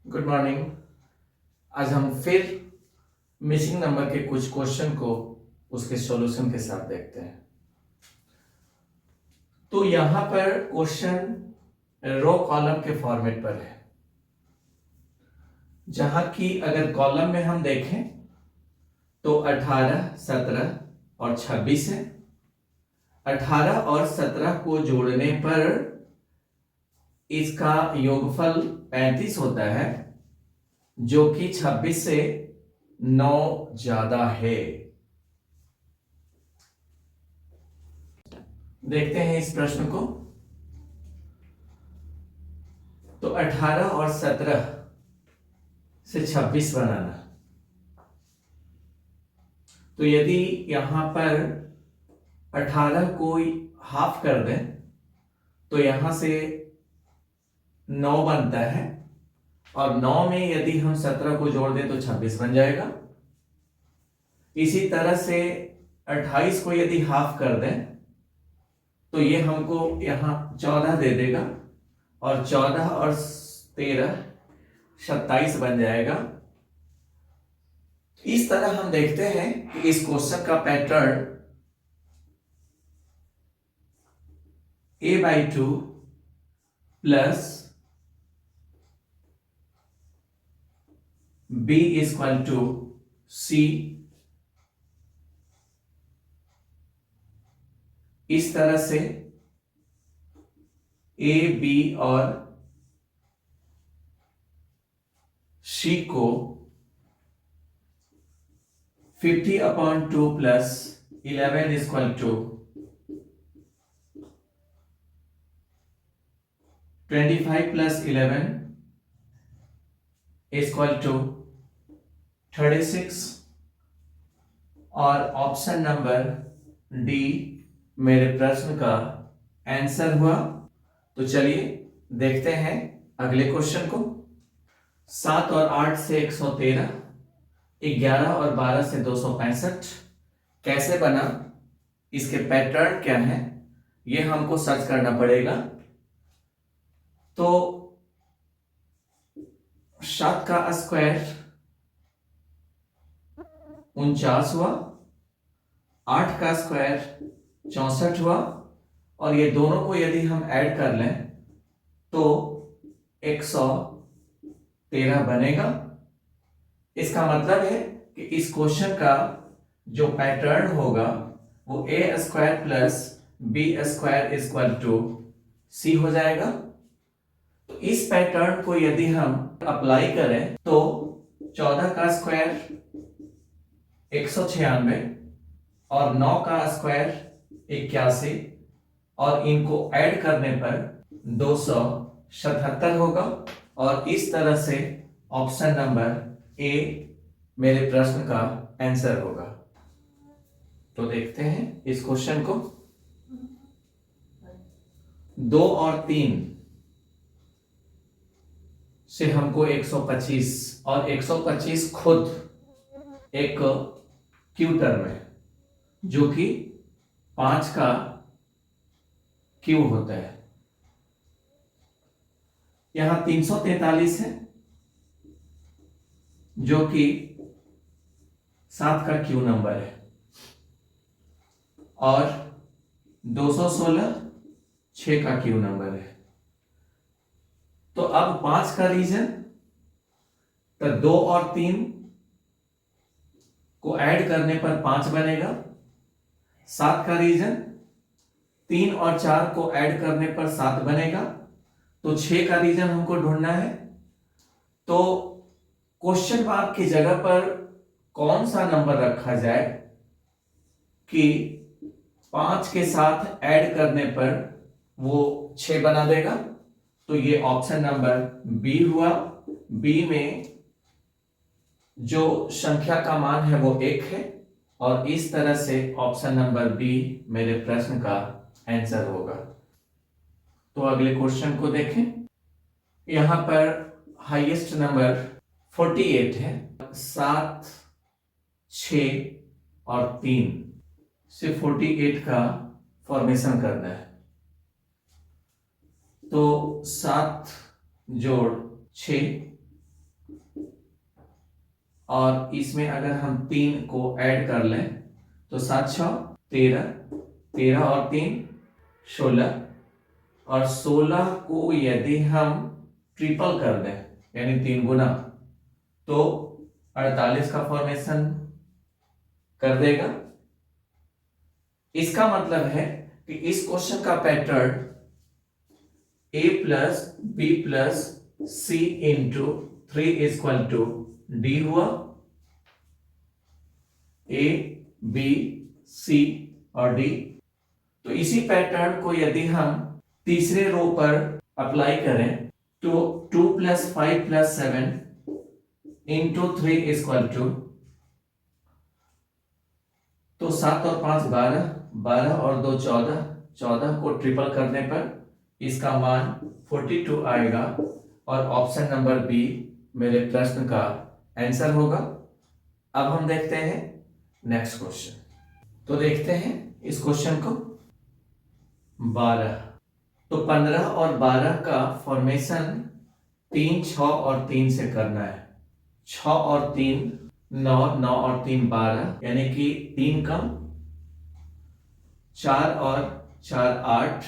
Good morning. आज हम फिर मिसिंग नंबर के कुछ क्वेश्चन को उसके सॉल्यूशन के साथ देखते हैं। तो यहां पर क्वेश्चन रो कॉलम के फॉर्मेट पर है, जहां की अगर कॉलम में हम देखें तो 18, 17 और 26 है। 18 और 17 को जोड़ने पर इसका योगफल 35 होता है, जो कि 26 से 9 ज्यादा है। देखते हैं इस प्रश्न को। तो 18 और 17 से 26 बनाना। तो यदि यहां पर 18 को हाफ कर दें तो यहां से 9 बनता है, और 9 में यदि हम 17 को जोड़ दें तो 26 बन जाएगा। इसी तरह से 28 को यदि हाफ कर दें तो ये हमको यहां 14 दे देगा, और 14 और 13 27 बन जाएगा। इस तरह हम देखते हैं कि इस क्वेश्चन का pattern a/2 plus b equal to c, इस तरह से a, b और c को 50/2 plus 11 equal to 25 plus 11 equal to 36, और ऑप्शन नंबर डी मेरे प्रश्न का आंसर हुआ। तो चलिए देखते हैं अगले क्वेश्चन को। 7 और 8 से 113, 11 और 12 से 265 कैसे बना, इसके पैटर्न क्या है, ये हमको सर्च करना पड़ेगा। तो 7 का स्क्वायर 49 हुआ, 8 का स्क्वायर 64 हुआ, और ये दोनों को यदि हम ऐड कर लें तो 113 बनेगा। इसका मतलब है कि इस क्वेश्चन का जो पैटर्न होगा वो A square plus B square equal to C हो जाएगा। तो इस पैटर्न को यदि हम अप्लाई करें तो 14 का स्क्वायर 196 और 9 का स्क्वायर 81, और इनको ऐड करने पर 277 होगा, और इस तरह से ऑप्शन नंबर ए मेरे प्रश्न का आंसर होगा। तो देखते हैं इस क्वेश्चन को। 2 और 3 से हमको 125, और 125 खुद एक क्यू टर्म है, जो कि 5 का क्यू होता है। यहां 343 है, जो कि 7 का क्यू नंबर है, और 216 6 का क्यू नंबर है। तो अब 5 का रीजन, तो 2 और 3 को ऐड करने पर 5 बनेगा। 7 का रीजन, 3 और 4 को ऐड करने पर 7 बनेगा। तो 6 का रीजन हमको ढूंढना है। तो क्वेश्चन मार्क की जगह पर कौन सा नंबर रखा जाए कि 5 के साथ ऐड करने पर वो 6 बना देगा। तो ये ऑप्शन नंबर बी हुआ। बी में जो संख्या का मान है वो 1 है, और इस तरह से ऑप्शन नंबर बी मेरे प्रश्न का आंसर होगा। तो अगले क्वेश्चन को देखें। यहां पर हाईएस्ट नंबर 48 है। 7, 6 और 3 से 48 का फॉर्मेशन करना है। तो 7 जोड़ 6 और इसमें अगर हम 3 को ऐड कर लें तो 7 6 13, 13 और 3 16, और 16 को यदि हम ट्रिपल कर दें यानी 3 गुना तो 48 का फॉर्मेशन कर देगा। इसका मतलब है कि इस क्वेश्चन का pattern a plus b plus c into 3 equal to d हुआ। a b c और d। तो इसी पैटर्न को यदि हम तीसरे रो पर अप्लाई करें तो 2 plus 5 plus 7 into 3 equal to, तो 7 और 5 12, 12 और 2 14, 14 को ट्रिपल करने पर इसका मान 42 आएगा और ऑप्शन नंबर बी मेरे प्रश्न का आंसर होगा। अब हम देखते हैं नेक्स्ट क्वेश्चन। तो देखते हैं इस क्वेश्चन को। 12, तो 15 और 12 का फॉर्मेशन 3 6 और 3 से करना है। 6 और 3 9, 9 और 3 12, यानी कि 3 कम, 4 और 4 8,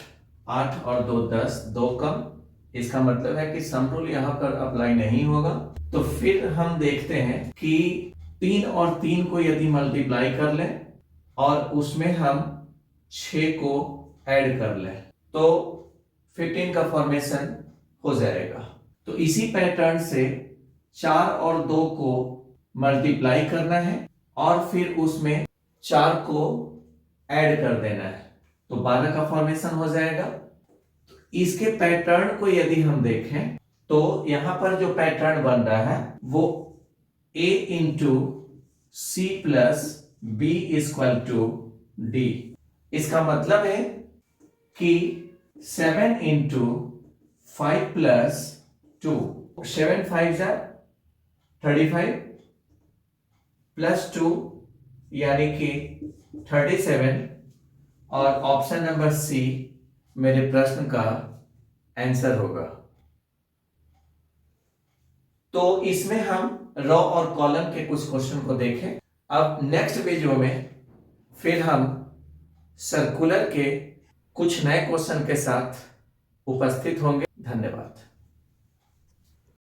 8 और 2 10, 2 कम। इसका मतलब है कि सम रूल यहां पर अप्लाई नहीं होगा। तो फिर हम देखते हैं कि 3 और 3 को यदि मल्टीप्लाई कर लें और उसमें हम 6 को ऐड कर लें तो 15 का फॉर्मेशन हो जाएगा। तो इसी पैटर्न से 4 और 2 को मल्टीप्लाई करना है और फिर उसमें 4 को ऐड कर देना है तो 12 का फॉर्मेशन हो जाएगा। तो इसके पैटर्न को यदि हम देखें तो यहां पर जो पैटर्न बन रहा है वो a into c plus b equal to d. इसका मतलब है कि 7 इंटू 5 प्लस 2, 7 5 35 प्लस 2 यानी कि 37, और ऑप्शन नंबर सी मेरे प्रश्न का आंसर होगा। तो इसमें हम रो और कॉलम के कुछ क्वेश्चन को देखें। अब नेक्स्ट वीडियो में फिर हम सर्कुलर के कुछ नए क्वेश्चन के साथ उपस्थित होंगे। धन्यवाद।